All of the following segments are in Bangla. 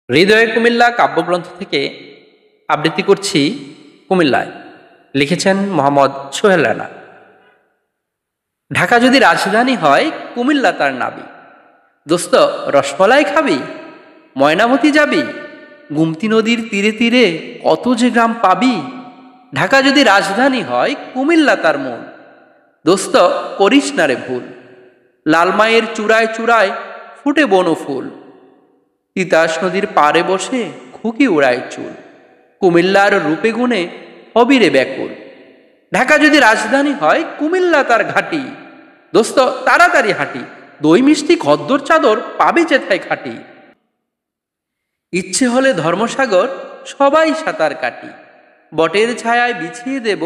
হৃদয়ে কুমিল্লা কাব্যগ্রন্থ থেকে আবৃত্তি করছি কুমিল্লায়। লিখেছেন মোহাম্মদ সোহেল রানা। ঢাকা যদি রাজধানী হয়, কুমিল্লা তার নাবি। দোস্ত রসমলাই খাবি, ময়নামতি যাবি, গুমতি নদীর তীরে তীরে কত যে গ্রাম পাবি। ঢাকা যদি রাজধানী হয়, কুমিল্লা তার মূল। দোস্ত করিস না রে ভুল, লালমাইয়ের চূড়ায় চূড়ায় ফুটে বনফুল। তিতাস নদীর পাড়ে বসে খুকি উড়ায় চুল। কুমিল্লার রূপে গুণে হবিরে ব্যাকুল। ঢাকা যদি রাজধানী হয়, কুমিল্লা তার ঘাঁটি। দোস্ত তাড়াতাড়ি হাঁটি, দই মিষ্টি খদ্দর চাদর পাবি যেথায় খাটি। ইচ্ছে হলে ধর্মসাগর সবাই সাঁতার কাটি, বটের ছায়ায় বিছিয়ে দেব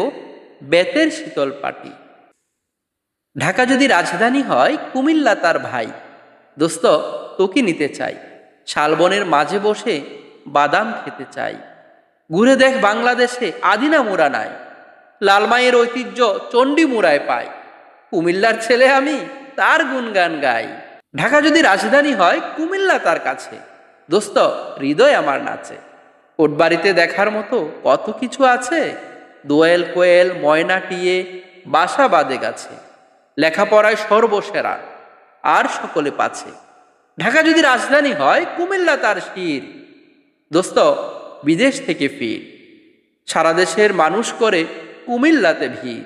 বেতের শীতল পাটি। ঢাকা যদি রাজধানী হয়, কুমিল্লা তার ভাই। দোস্ত তোকে নিতে চাই, শালবনের মাঝে বসে বাদাম খেতে চাই। ঘুরে দেখ বাংলাদেশে আদিনা মুরা নাই, লালমাইয়ের ঐতিহ্য চণ্ডী মুরায় পাই। কুমিল্লার ছেলে আমি, তার গুণগান গাই। ঢাকা যদি রাজধানী হয়, কুমিল্লা তার কাছে। দোস্ত হৃদয় আমার নাচে, কোটবাড়িতে দেখার মতো কত কিছু আছে। দোয়েল কোয়েল ময়না টিয়ে বাসা বাঁধে গাছে, লেখাপড়ায় সর্বসেরা আর সকলে পাছে। ঢাকা যদি রাজধানী হয়, কুমিল্লা তার শির। দোস্ত বিদেশ থেকে ফির, সারা দেশের মানুষ করে কুমিল্লাতে ভিড়।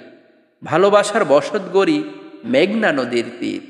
ভালোবাসার বসত গড়ি মেঘনা নদীর তীর।